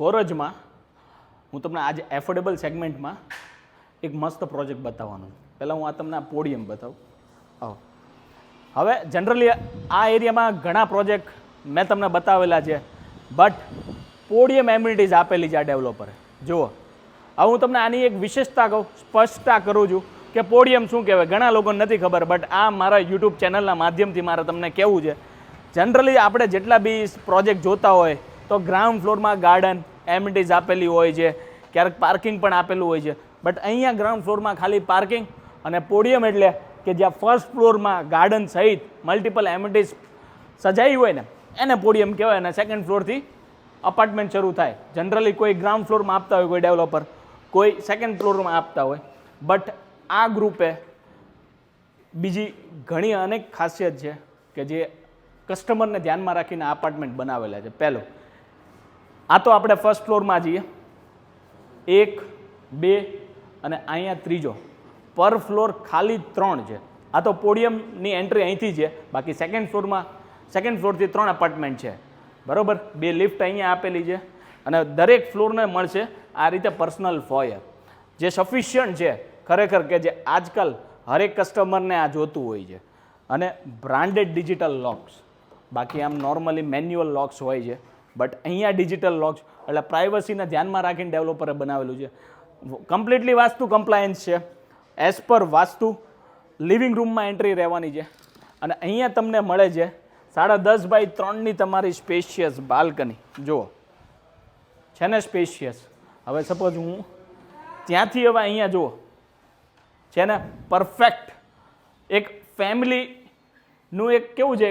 ખોરજમાં હું તમને આજે એફોર્ડેબલ સેગમેન્ટમાં એક મસ્ત પ્રોજેક્ટ બતાવવાનો છું. પહેલાં હું તમને આ પોડિયમ બતાવું. હવે જનરલી આ એરિયામાં ઘણા પ્રોજેક્ટ મેં તમને બતાવેલા છે, બટ પોડિયમ એમ્યુનિટીઝ આપેલી છે આ ડેવલપરે. જુઓ, હવે હું તમને આની એક વિશેષતા કહું, સ્પષ્ટતા કરું છું કે પોડિયમ શું કહેવાય. ઘણા લોકોને નથી ખબર, બટ આ મારા યુટ્યુબ ચેનલના માધ્યમથી મારે તમને કહેવું છે. જનરલી આપણે જેટલા બી પ્રોજેક્ટ જોતા હોય તો ગ્રાઉન્ડ ફ્લોરમાં ગાર્ડન એમ્યુનિટીઝ આપેલી હોય છે, ક્યારેક પાર્કિંગ પણ આપેલું હોય છે. બટ અહીંયા ગ્રાઉન્ડ ફ્લોરમાં ખાલી પાર્કિંગ અને પોડિયમ એટલે કે જ્યાં ફર્સ્ટ ફ્લોરમાં ગાર્ડન સહિત મલ્ટિપલ એમ્યુનિટીઝ સજાઈ હોય ને એને પોડિયમ કહેવાય. અને સેકન્ડ ફ્લોરથી અપાર્ટમેન્ટ શરૂ થાય. જનરલી કોઈ ગ્રાઉન્ડ ફ્લોરમાં આપતા હોય કોઈ ડેવલપર, કોઈ સેકન્ડ ફ્લોરમાં આપતા હોય. બટ આ ગ્રુપે બીજી ઘણી અનેક ખાસિયત છે કે જે કસ્ટમરને ધ્યાનમાં રાખીને અપાર્ટમેન્ટ બનાવેલા છે. પહેલું, આ તો આપણે ફર્સ્ટ ફ્લોરમાં જઈએ, 1, 2 અને અહીંયા ત્રીજો. પર ફ્લોર ખાલી 3 છે. આ તો પોડિયમની એન્ટ્રી અહીંથી છે, બાકી સેકન્ડ ફ્લોરથી 3 અપાર્ટમેન્ટ છે, બરાબર. 2 લિફ્ટ અહીંયા આપેલી છે અને દરેક ફ્લોરને મળશે આ રીતે પર્સનલ ફોયર, જે સફિશિયન્ટ છે ખરેખર, કે જે આજકાલ હરેક કસ્ટમરને આ જોતું હોય છે. અને બ્રાન્ડેડ ડિજિટલ લોક્સ, બાકી આમ નોર્મલી મેન્યુઅલ લોક્સ હોય છે, બટ અહીંયા ડિજિટલ લોક્સ એટલે પ્રાઇવસીને ધ્યાનમાં રાખીને ડેવલપરે બનાવેલું છે. કમ્પ્લીટલી વાસ્તુ કમ્પ્લાયન્સ છે. એઝ પર વાસ્તુ લિવિંગ રૂમમાં એન્ટ્રી રહેવાની છે. અને અહીંયા તમને મળે છે 10.5 બાય 3ની તમારી સ્પેશિયસ બાલ્કની. જુઓ છે ને સ્પેશિયસ. હવે સપોઝ હું ત્યાંથી હવે અહીંયા જુઓ છે ને પરફેક્ટ એક ફેમિલીનું એક કેવું છે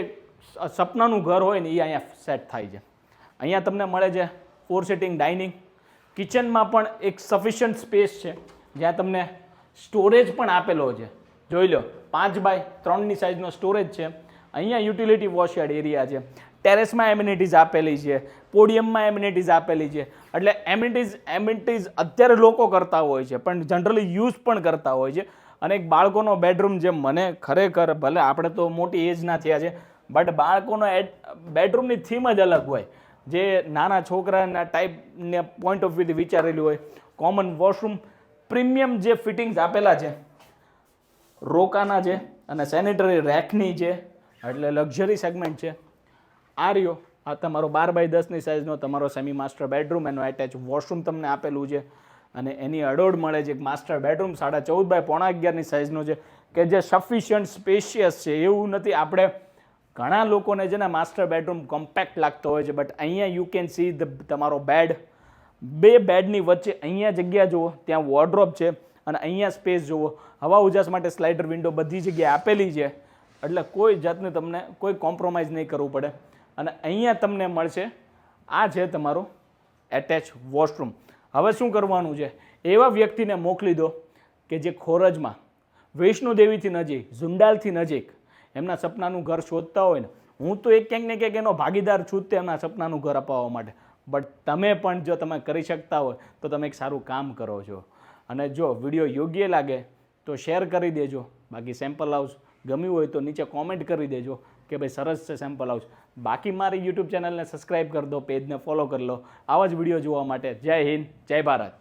સપનાનું ઘર હોય ને એ અહીંયા સેટ થાય છે. અહીંયા તમને મળે છે 4 સીટિંગ ડાઇનિંગ. કિચનમાં પણ એક સફિશિયન્ટ સ્પેસ છે જ્યાં તમને સ્ટોરેજ પણ આપેલો છે. જોઈ લો, 5 બાય 3ની સાઇઝનો સ્ટોરેજ છે. અહીંયા યુટિલિટી વોશયાર્ડ એરિયા છે. ટેરેસમાં એમ્યુનિટીઝ આપેલી છે, પોડિયમમાં એમ્યુનિટીઝ આપેલી છે. એટલે એમ્યુનિટીઝ અત્યારે લોકો કરતા હોય છે, પણ જનરલી યુઝ પણ કરતા હોય છે. અને એક બાળકોનો બેડરૂમ, જે મને ખરેખર, ભલે આપણે તો મોટી એજના થયા છે, બટ બાળકોનો બેડરૂમની થીમ જ અલગ હોય, જે નાના છોકરાના ટાઈપને પોઈન્ટ ઓફ વ્યૂથી વિચારેલું હોય. કોમન વોશરૂમ, પ્રીમિયમ જે ફિટિંગ્સ આપેલા છે, રોકાના છે અને સેનિટરી રેકની છે, એટલે લક્ઝરી સેગમેન્ટ છે. આ રહ્યો, આ તમારો 12 બાય 10ની સાઇઝનો તમારો સેમી માસ્ટર બેડરૂમ, એનો એટેચ વોશરૂમ તમને આપેલું છે. અને એની અડોડ મળે છે એક માસ્ટર બેડરૂમ 14.5 બાય 11.5ની સાઇઝનો છે, કે જે સફિશિયન્ટ સ્પેશિયસ છે. એવું નથી, આપણે ઘણા લોકોને છે ને માસ્ટર બેડરૂમ કોમ્પેક્ટ લાગતો હોય છે, બટ અહીંયા યુ કેન સી તમારો બેડ, 2 બેડની વચ્ચે અહીંયા જગ્યા જુઓ, ત્યાં વોર્ડરોબ છે અને અહીંયા સ્પેસ જુઓ, હવા ઉજાસ માટે સ્લાઇડર વિન્ડો બધી જગ્યાએ આપેલી છે. એટલે કોઈ જાતનું તમને કોઈ કોમ્પ્રોમાઇઝ નહીં કરવું પડે. અને અહીંયા તમને મળશે, આ છે તમારું એટેચ વોશરૂમ. હવે શું કરવાનું છે, એવા વ્યક્તિને મોકલી દો કે જે ખોરજમાં વૈષ્ણોદેવીથી નજીક, ઝુંડાલથી નજીક એમના સપનાનું ઘર શોધતા હોય ને. હું તો એક ક્યાંક ને ક્યાંક એનો ભાગીદાર છું જ એમના સપનાનું ઘર અપાવવા માટે. બટ તમે પણ જો તમે કરી શકતા હોય તો તમે એક સારું કામ કરો છો. અને જો વિડીયો યોગ્ય લાગે તો શેર કરી દેજો. બાકી સેમ્પલ હાઉસ ગમ્યું હોય તો નીચે કોમેન્ટ કરી દેજો કે ભાઈ સરસ છે સેમ્પલ હાઉસ. બાકી મારી યુટ્યુબ ચેનલને સબસ્ક્રાઈબ કરી દો, પેજને ફોલો કરી લો આવા જ વિડીયો જોવા માટે. જય હિન્દ, જય ભારત.